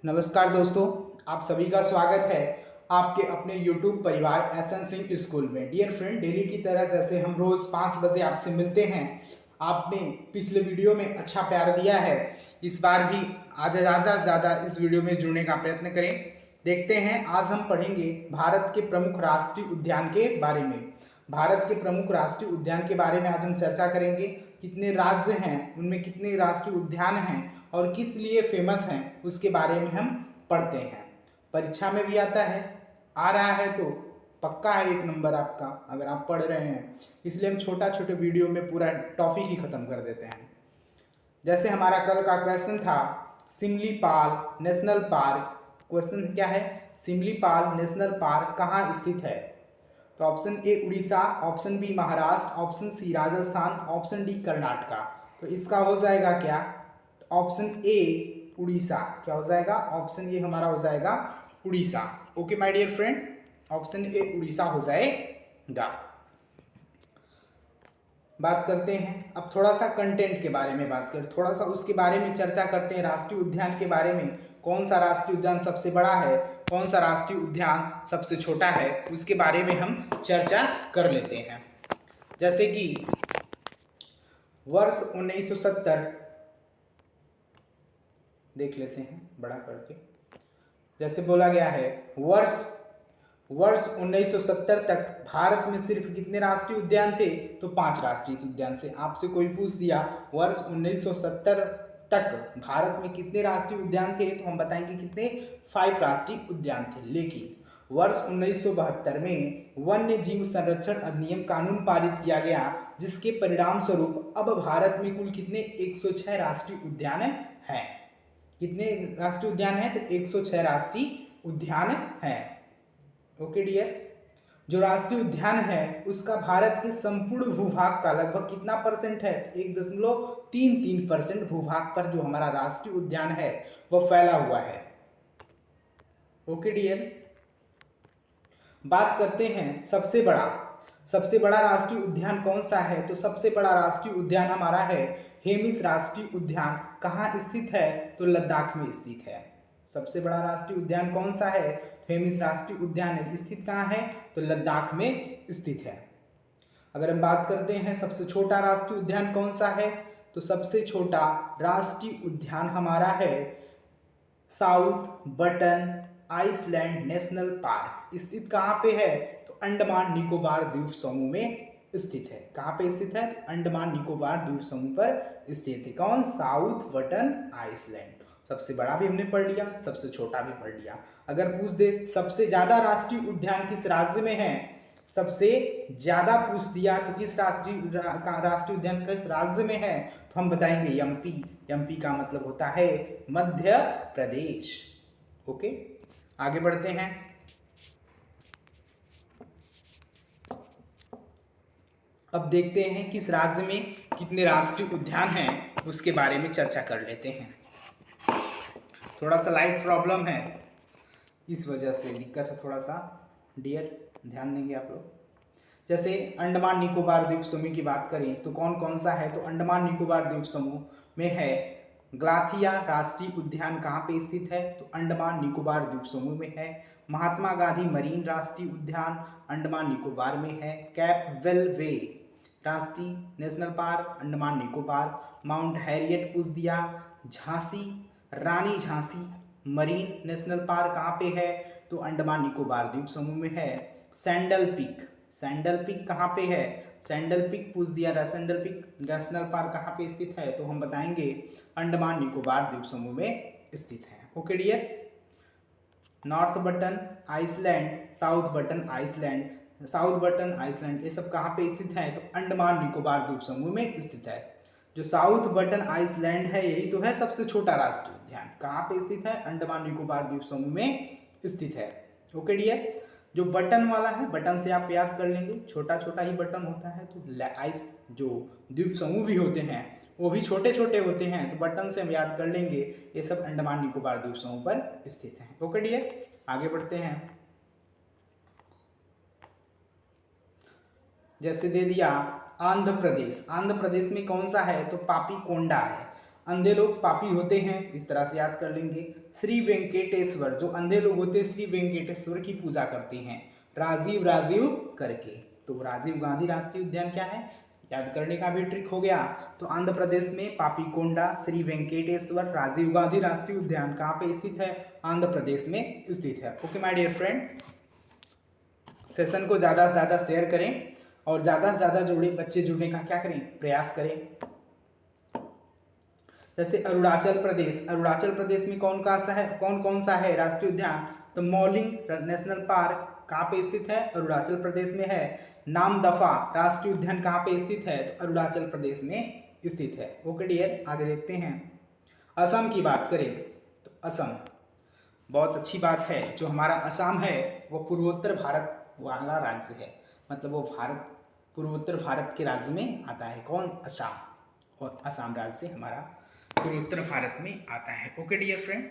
नमस्कार दोस्तों, आप सभी का स्वागत है आपके अपने YouTube परिवार एसएन सिंह स्कूल में। डियर फ्रेंड, डेली की तरह जैसे हम रोज़ 5 बजे आपसे मिलते हैं, आपने पिछले वीडियो में अच्छा प्यार दिया है। इस बार भी आज ज़्यादा इस वीडियो में जुड़ने का प्रयत्न करें। देखते हैं, आज हम पढ़ेंगे भारत के प्रमुख राष्ट्रीय उद्यान के बारे में। भारत के प्रमुख राष्ट्रीय उद्यान के बारे में आज हम चर्चा करेंगे। कितने राज्य हैं, उनमें कितने राष्ट्रीय उद्यान हैं और किस लिए फेमस हैं, उसके बारे में हम पढ़ते हैं। परीक्षा में भी आता है, आ रहा है तो पक्का है 1 नंबर आपका अगर आप पढ़ रहे हैं। इसलिए हम छोटे वीडियो में पूरा टॉपिक ही खत्म कर देते हैं। जैसे हमारा कल का क्वेश्चन था, सिमलीपाल नेशनल पार्क। क्वेश्चन क्या है? सिमलीपाल नेशनल पार्क कहाँ स्थित है? तो option A Orissa, option B Maharashtra, option C Rajasthan, option D Karnataka. तो इसका हो जाएगा क्या? Option A Orissa. क्या हो जाएगा? ऑप्शन ए हमारा हो जाएगा Orissa. Okay my dear friend, option A Orissa हो जाएगा। बात करते हैं अब थोड़ा सा कंटेंट के बारे में बात करें, थोड़ा सा उसके बारे में चर्चा करते हैं। राष्ट्रीय उद्यान के बारे में, कौन सा राष्ट्रीय उद्यान सबसे बड़ा है, कौन सा राष्ट्रीय उद्यान सबसे छोटा है, उसके बारे में हम चर्चा कर लेते हैं। जैसे कि वर्ष 1970 देख लेते हैं बड़ा करके। जैसे बोला गया है, वर्ष 1970 तक भारत में सिर्फ कितने राष्ट्रीय उद्यान थे? तो 5 राष्ट्रीय उद्यान से। आपसे कोई पूछ दिया वर्ष 1970 तक भारत में कितने राष्ट्रीय उद्यान थे, तो हम बताएंगे कितने? 5 राष्ट्रीय उद्यान थे। लेकिन वर्ष 1972 में वन्य जीव संरक्षण अधिनियम कानून पारित किया गया, जिसके परिणाम स्वरूप अब भारत में कुल कितने? 106 राष्ट्रीय उद्यान हैं। कितने राष्ट्रीय उद्यान हैं? तो 106 राष्ट्रीय उद्यान हैं। ओके डियर, जो राष्ट्रीय उद्यान है उसका भारत के संपूर्ण भूभाग का लगभग कितना परसेंट है? 1.33% भूभाग पर जो हमारा राष्ट्रीय उद्यान है वह फैला हुआ है। ओके डियर, बात करते हैं सबसे बड़ा राष्ट्रीय उद्यान कौन सा है? तो सबसे बड़ा राष्ट्रीय उद्यान हमारा है हेमिस राष्ट्रीय उद्यान। कहाँ स्थित है? तो लद्दाख में स्थित है। सबसे बड़ा राष्ट्रीय उद्यान कौन सा है? हेमिस राष्ट्रीय उद्यान स्थित कहाँ है? तो लद्दाख में स्थित है। अगर हम बात करते हैं सबसे छोटा राष्ट्रीय उद्यान कौन सा है, तो सबसे छोटा राष्ट्रीय उद्यान हमारा है South Button Island National Park. स्थित कहाँ पे है? तो अंडमान निकोबार द्वीप समूह में स्थित है। कहाँ पे स्थित है? अंडमान निकोबार द्वीप समूह पर स्थित है। कौन? South Button Island. सबसे बड़ा भी हमने पढ़ लिया, सबसे छोटा भी पढ़ लिया। अगर पूछ दे सबसे ज्यादा राष्ट्रीय उद्यान किस राज्य में है, सबसे ज्यादा पूछ दिया तो किस राष्ट्रीय उद्यान किस राज्य में है, तो हम बताएंगे एमपी। एमपी का मतलब होता है मध्य प्रदेश। ओके, आगे बढ़ते हैं। अब देखते हैं किस राज्य में कितने राष्ट्रीय उद्यान हैं, उसके बारे में चर्चा कर लेते हैं। थोड़ा सा लाइट प्रॉब्लम है, इस वजह से दिक्कत है थोड़ा सा। डियर ध्यान देंगे आप लोग। जैसे अंडमान निकोबार द्वीप समूह की बात करें तो कौन कौन सा है? तो अंडमान निकोबार द्वीप समूह में है ग्लाथिया राष्ट्रीय उद्यान। कहाँ पे स्थित है? तो अंडमान निकोबार द्वीप समूह में है। महात्मा गांधी मरीन राष्ट्रीय उद्यान अंडमान निकोबार में है। कैप वे राष्ट्रीय national park Andaman Nicobar. Mount Harriet पूछ दिया। झांसी रानी झांसी मरीन नेशनल पार्क कहाँ पे है? तो अंडमान निकोबार द्वीप समूह में है। सैंडल पीक कहाँ पे है? सैंडल पीक पूछ दिया। सैंडल पीक नेशनल पार्क कहाँ पे स्थित है? तो हम बताएंगे अंडमान निकोबार द्वीप समूह में स्थित है। Okay dear, North Button Island, South Button Island ये सब कहाँ पे स्थित है? तो अंडमान निकोबार द्वीप समूह में स्थित है। जो साउथ बटन आइसलैंड है यही तो है सबसे छोटा राष्ट्रीय उद्यान। कहाँ पे स्थित है? अंडमान निकोबार द्वीप समूह में स्थित है। ओके डियर, जो बटन वाला है बटन से आप याद कर लेंगे, छोटा छोटा ही बटन होता है। तो आइस जो द्वीप समूह भी होते हैं वो भी छोटे छोटे होते हैं, तो बटन से हम याद कर लेंगे ये सब अंडमान निकोबार द्वीप समूह पर स्थित हैं। ओके डियर, आगे बढ़ते हैं। जैसे दे दिया आंध्र प्रदेश में कौन सा है? तो पापी कोंडा है। अंधे लोग पापी होते हैं, इस तरह से याद कर लेंगे। श्री वेंकटेश्वर, जो अंधे लोग होते हैं श्री वेंकटेश्वर की पूजा करते हैं राजीव राजीव करके। तो राजीव गांधी राष्ट्रीय उद्यान क्या है, याद करने का भी ट्रिक हो गया। तो आंध्र प्रदेश में पापीकोंडा, श्री वेंकटेश्वर, राजीव गांधी राष्ट्रीय उद्यान कहाँ पे स्थित है, आंध्र प्रदेश में स्थित है। Okay my dear friend, session को ज़्यादा से ज़्यादा शेयर करें और ज़्यादा से ज़्यादा जुड़ने का क्या करें, प्रयास करें। जैसे अरुणाचल प्रदेश में कौन कौन सा है राष्ट्रीय उद्यान, तो मौलिंग नेशनल पार्क कहाँ पे स्थित है, अरुणाचल प्रदेश में है। नामदफा राष्ट्रीय उद्यान कहाँ पे स्थित है, तो अरुणाचल प्रदेश में स्थित है। ओके डियर, आगे देखते हैं। असम की बात करें तो असम बहुत अच्छी बात है, जो हमारा असम है वो पूर्वोत्तर भारत वाला राज्य है, मतलब वो पूर्वोत्तर भारत के राज्य में आता है। कौन, असम, और असम राज्य हमारा पूर्वोत्तर भारत में आता है। ओके डियर फ्रेंड,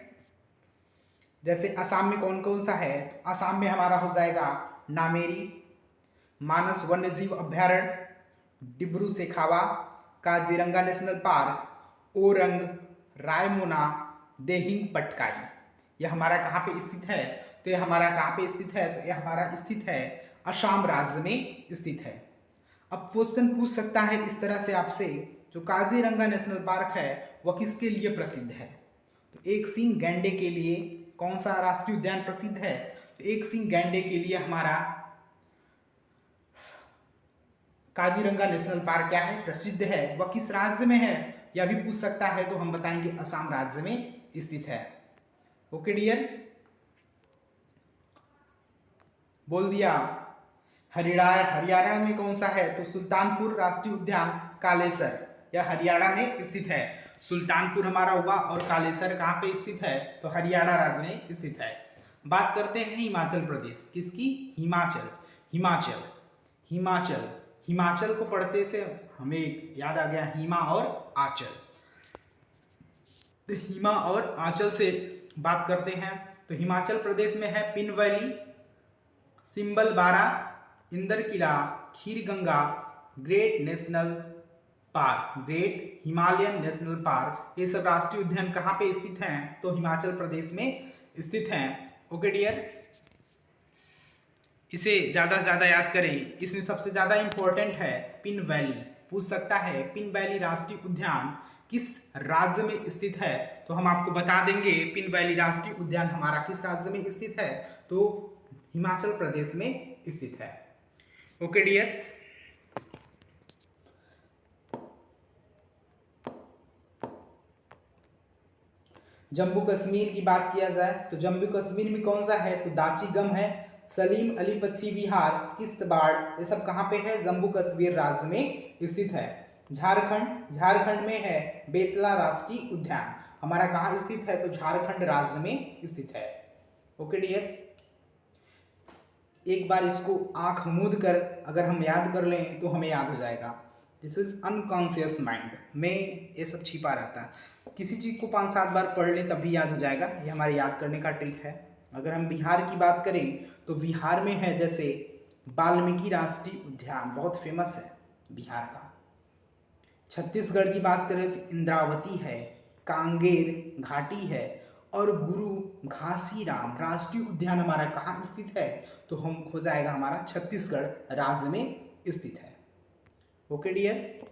जैसे असम में कौन कौन सा है, तो असम में हमारा हो जाएगा नामेरी, मानस वन्यजीव अभ्यारण्य, डिब्रू सेखावा, काजीरंगा नेशनल पार्क, ओरंग, रायमोना, देहिंग पटकाई। यह हमारा कहाँ पे स्थित है, तो यह हमारा कहाँ पे स्थित है, तो यह हमारा स्थित है असम राज्य में स्थित है। अब क्वेश्चन पूछ सकता है इस तरह से आपसे, जो काजीरंगा नेशनल पार्क है वह किसके लिए प्रसिद्ध है, तो एक सींग गैंडे के लिए। कौन सा राष्ट्रीय उद्यान प्रसिद्ध है, तो एक सींग गैंडे के लिए हमारा काजीरंगा नेशनल पार्क क्या है, प्रसिद्ध है। वह किस राज्य में है, यह भी पूछ सकता है, तो हम बताएंगे असम राज्य में स्थित है। ओके डियर, बोल दिया। हरियाणा में कौन सा है, तो सुल्तानपुर राष्ट्रीय उद्यान कालेसर, यह हरियाणा में स्थित है। सुल्तानपुर हमारा हुआ और कालेसर कहाँ पे स्थित है, तो हरियाणा राज्य में स्थित है। बात करते हैं हिमाचल प्रदेश, किसकी, हिमाचल। हिमाचल को पढ़ते से हमें याद आ गया हिमा और आंचल। तो हिमा और आंचल से बात करते हैं, तो हिमाचल प्रदेश में है pin valley, Simbalbara, Inderkilla, Kheerganga, great Himalayan national park. ये सब राष्ट्रीय उद्यान कहाँ पे स्थित हैं, तो हिमाचल प्रदेश में स्थित हैं। ओके डियर, इसे ज़्यादा से ज़्यादा याद करें। इसमें सबसे ज़्यादा इंपॉर्टेंट है पिन वैली, पूछ सकता है पिन वैली राष्ट्रीय उद्यान किस राज्य में स्थित है, तो हम आपको बता देंगे पिन वैली राष्ट्रीय उद्यान हमारा किस राज्य में स्थित है, तो हिमाचल प्रदेश में स्थित है। ओके डियर, जम्मू कश्मीर की बात किया जाए तो जम्मू कश्मीर में कौन सा है, तो दाची-गम है, सलीम अली पक्षी विहार, किश्तवाड़, ये सब कहाँ पे है, जम्मू कश्मीर राज्य में स्थित है। झारखंड में है बेतला राष्ट्रीय उद्यान, हमारा कहाँ स्थित है, तो झारखंड राज्य में स्थित है। ओके डियर, एक बार इसको आंख मूंद कर अगर हम याद कर लें तो हमें याद हो जाएगा। दिस इज अनकॉन्शियस माइंड में ये सब छिपा रहता है। किसी चीज़ को 5-7 बार पढ़ लें तब भी याद हो जाएगा, ये हमारे याद करने का ट्रिक है। अगर हम बिहार की बात करें तो बिहार में है जैसे वाल्मीकि राष्ट्रीय उद्यान, बहुत फेमस है बिहार का। छत्तीसगढ़ की बात करें तो इंद्रावती है, कांगेर घाटी है, और गुरु घासीराम राष्ट्रीय उद्यान हमारा कहाँ स्थित है, तो हम हो जाएगा हमारा छत्तीसगढ़ राज्य में स्थित है। ओके डियर,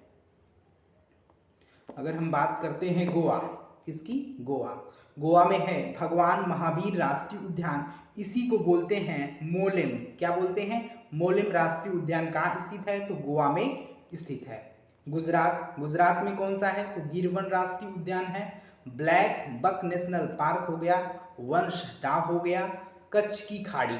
अगर हम बात करते हैं गोवा, किसकी, गोवा में है भगवान महावीर राष्ट्रीय उद्यान, इसी को बोलते हैं मोलेम। क्या बोलते हैं, मोलेम राष्ट्रीय उद्यान कहाँ स्थित है, तो गोवा में स्थित है। गुजरात में कौन सा है, तो गिरवन राष्ट्रीय उद्यान है। ब्लैक बक नेशनल पार्क हो गया, वंशधा हो गया, कच्छ की खाड़ी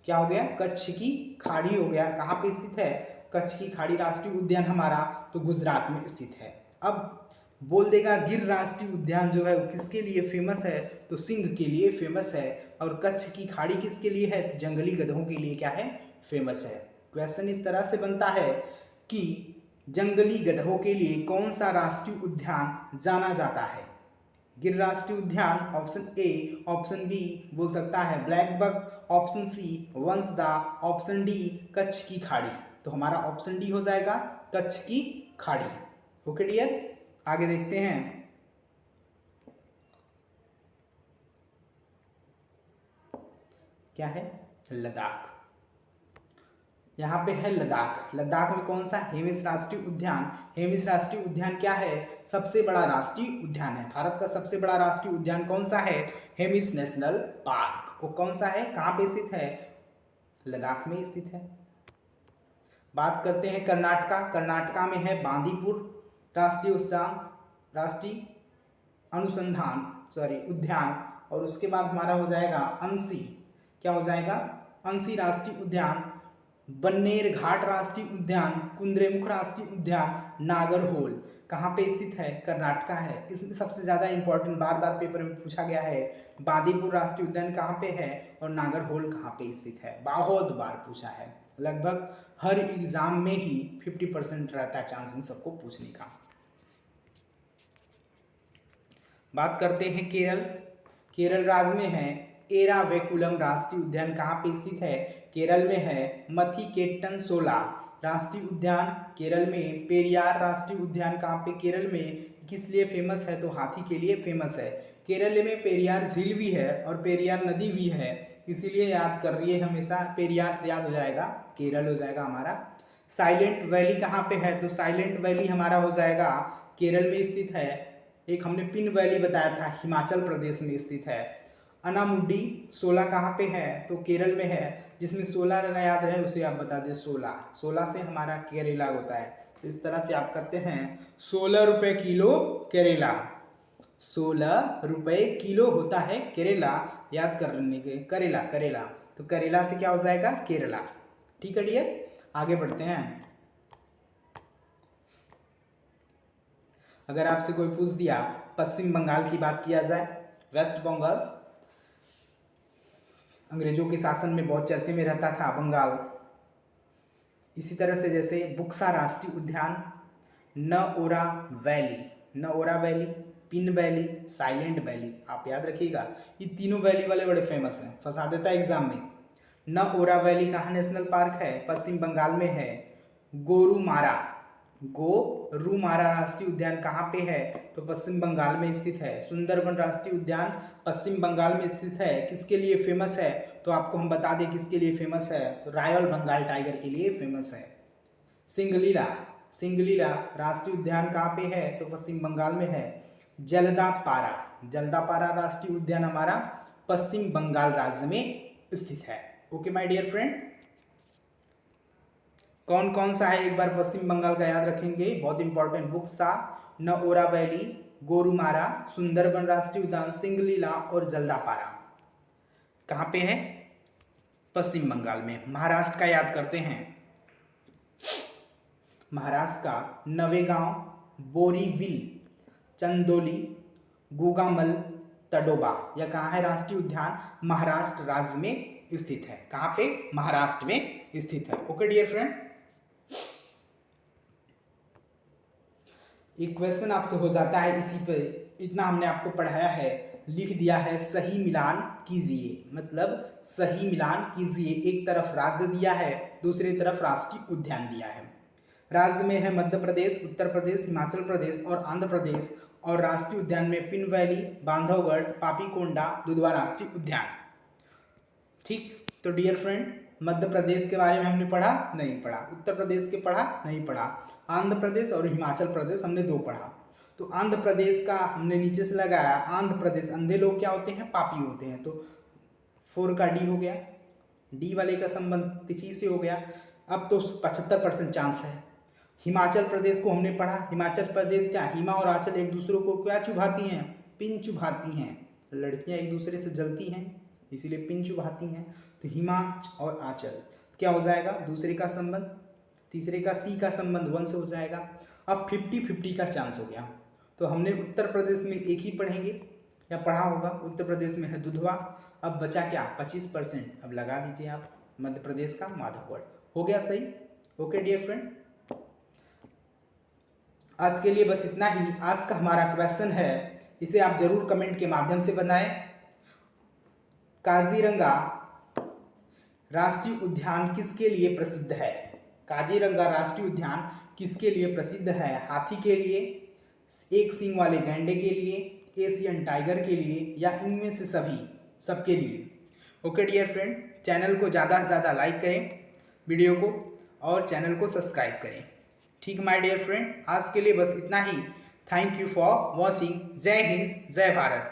क्या हो गया, कच्छ की खाड़ी हो गया, कहाँ पे स्थित है, कच्छ की खाड़ी राष्ट्रीय उद्यान हमारा तो गुजरात में स्थित है। अब बोल देगा गिर राष्ट्रीय उद्यान जो है वो किसके लिए फेमस है, तो सिंह के लिए फेमस है, और कच्छ की खाड़ी किसके लिए है, तो जंगली गधों के लिए क्या है, फेमस है। क्वेश्चन इस तरह से बनता है कि जंगली गधों के लिए कौन सा राष्ट्रीय उद्यान जाना जाता है, गिर राष्ट्रीय उद्यान ऑप्शन ए, ऑप्शन बी बोल सकता है black buck, option C Vansadhara, option D Kutch की खाड़ी, तो हमारा ऑप्शन डी हो जाएगा कच्छ की खाड़ी। ओके डियर, आगे देखते हैं। क्या है? लद्दाख। यहाँ पे है लद्दाख। लद्दाख में कौन सा? हेमिस राष्ट्रीय उद्यान। हेमिस राष्ट्रीय उद्यान क्या है? सबसे बड़ा राष्ट्रीय उद्यान है। भारत का सबसे बड़ा राष्ट्रीय उद्यान कौन सा है? Hemis national park. वो कौन सा है? कहाँ पे स्थित है? लद्दाख में स्थित है। बात करते हैं कर्नाटका। कर्नाटका में है बांदीपुर राष्ट्रीय उद्यान, राष्ट्रीय अनुसंधान उद्यान। और उसके बाद हमारा हो जाएगा अंसी। क्या हो जाएगा? अंसी राष्ट्रीय उद्यान, बन्नेर घाट राष्ट्रीय उद्यान, कुद्रेमुख राष्ट्रीय उद्यान, नागरहोल। कहाँ पे स्थित है? कर्नाटका है। इसमें सबसे ज़्यादा इंपॉर्टेंट बार बार पेपर में पूछा गया है, बांदीपुर राष्ट्रीय उद्यान कहाँ पे है और नागरहोल कहाँ पे स्थित है। बहुत बार पूछा है, लगभग हर एग्जाम में ही 50% रहता है चांस इन सबको पूछने का। बात करते हैं केरल। केरल राज्य में है एरावेकुलम राष्ट्रीय उद्यान। कहाँ पे स्थित है? केरल में है मथिकेट्टन सोला राष्ट्रीय उद्यान। केरल में पेरियार राष्ट्रीय उद्यान। कहाँ पे? केरल में। किस लिए फेमस है? तो हाथी के लिए फेमस है। केरल में पेरियार झील भी है और पेरियार नदी भी है, इसीलिए याद कर रही है हमेशा, पेरियार से याद हो जाएगा, केरल हो जाएगा हमारा। साइलेंट वैली कहाँ पे है? तो साइलेंट वैली हमारा हो जाएगा केरल में स्थित है। एक हमने पिन वैली बताया था, हिमाचल प्रदेश में स्थित है। अनामुडी सोला कहाँ पे है? तो केरल में है। जिसमें 16 रंगा याद रहे उसे आप बता दें 16। 16 से हमारा केरला होता है। तो इस तरह से आप करते हैं 16 रुपये किलो केरला। 16 रुपये किलो होता है केरला, याद करने के। करेला, करेला। तो करेला से क्या हो जाएगा? केरला। ठीक है डियर, आगे बढ़ते हैं। अगर आपसे कोई पूछ दिया पश्चिम बंगाल की बात किया जाए, वेस्ट बंगाल अंग्रेजों के शासन में बहुत चर्चे में रहता था बंगाल। इसी तरह से जैसे बुक्सा राष्ट्रीय उद्यान, Neora valley, Neora valley, Pin valley, silent valley, आप याद रखिएगा ये तीनों वैली वाले बड़े फेमस हैं, फंसा देता है एग्जाम में। नओरा वैली कहाँ नेशनल पार्क है? पश्चिम बंगाल में है। गोरुमारा, गोरुमारा राष्ट्रीय उद्यान कहाँ पे है? तो पश्चिम बंगाल में स्थित है। सुंदरबन राष्ट्रीय उद्यान पश्चिम बंगाल में स्थित है। किसके लिए फेमस है? तो आपको हम बता दें किसके लिए फेमस है, तो रॉयल बंगाल टाइगर के लिए फेमस है। सिंगलीला, सिंगलीला राष्ट्रीय उद्यान कहाँ पे है? तो पश्चिम बंगाल में है। जलदापारा, जलदापारा राष्ट्रीय उद्यान हमारा पश्चिम बंगाल राज्य में स्थित है। ओके माय डियर फ्रेंड, कौन कौन सा है एक बार पश्चिम बंगाल का याद रखेंगे, बहुत इंपॉर्टेंट। बुक्सा, नओरा वैली, गोरुमारा, सुंदरबन राष्ट्रीय उद्यान, सिंगलीला और जलदापारा कहाँ पे है? पश्चिम बंगाल में। महाराष्ट्र का याद करते हैं। महाराष्ट्र का नवेगांव, बोरीविल, चंदोली, गुगामल, तडोबा, यह कहाँ है राष्ट्रीय उद्यान? महाराष्ट्र राज्य में स्थित है। कहाँ पे? महाराष्ट्र में स्थित है। ओके डियर फ्रेंड, एक क्वेश्चन आपसे हो जाता है इसी पे, इतना हमने आपको पढ़ाया है, लिख दिया है सही मिलान कीजिए, मतलब सही मिलान कीजिए। एक तरफ राज्य दिया है, दूसरी तरफ राष्ट्रीय उद्यान दिया है। राज्य में है मध्य प्रदेश, उत्तर प्रदेश, हिमाचल प्रदेश और आंध्र प्रदेश। और राष्ट्रीय उद्यान में पिन वैली, बांधवगढ़, पापीकोंडा, दुधवा राष्ट्रीय उद्यान। ठीक, तो डियर फ्रेंड, मध्य प्रदेश के बारे में हमने पढ़ा नहीं पढ़ा, उत्तर प्रदेश के पढ़ा नहीं पढ़ा, आंध्र प्रदेश और हिमाचल प्रदेश हमने 2 पढ़ा। तो आंध्र प्रदेश का हमने नीचे से लगाया, आंध्र प्रदेश, अंधे लोग क्या होते हैं? पापी होते हैं। तो 4 का डी हो गया, डी वाले का संबंध 3 से हो गया। अब तो 75% चांस है। हिमाचल प्रदेश को हमने पढ़ा, हिमाचल प्रदेश क्या, हिमा और आंचल एक दूसरे को क्या चुभाती हैं? पिन चुभाती हैं। लड़कियां एक दूसरे से जलती हैं, इसीलिए पिन चुभाती हैं। तो हिमाच और आंचल क्या हो जाएगा? दूसरे का संबंध, तीसरे का सी का संबंध 1 से हो जाएगा। अब 50-50 का चांस हो गया। तो हमने उत्तर प्रदेश में एक ही पढ़ेंगे या पढ़ा होगा, उत्तर प्रदेश में है दुधवा। अब बचा क्या? 25%। अब लगा दीजिए आप, मध्य प्रदेश का माधवगढ़। हो गया सही। ओके डियर फ्रेंड, आज के लिए बस इतना ही। आज का हमारा क्वेश्चन है, इसे आप जरूर कमेंट के माध्यम से बताएं। काजीरंगा राष्ट्रीय उद्यान किसके लिए प्रसिद्ध है? काजीरंगा राष्ट्रीय उद्यान किसके लिए प्रसिद्ध है? हाथी के लिए, एक सींग वाले गैंडे के लिए, एशियन टाइगर के लिए, या इनमें से सभी, सबके लिए? ओके डियर फ्रेंड, चैनल को ज़्यादा से ज़्यादा लाइक करें वीडियो को और चैनल को सब्सक्राइब करें। ठीक माय डियर फ्रेंड, आज के लिए बस इतना ही। Thank you for watching. जय हिंद, जय भारत।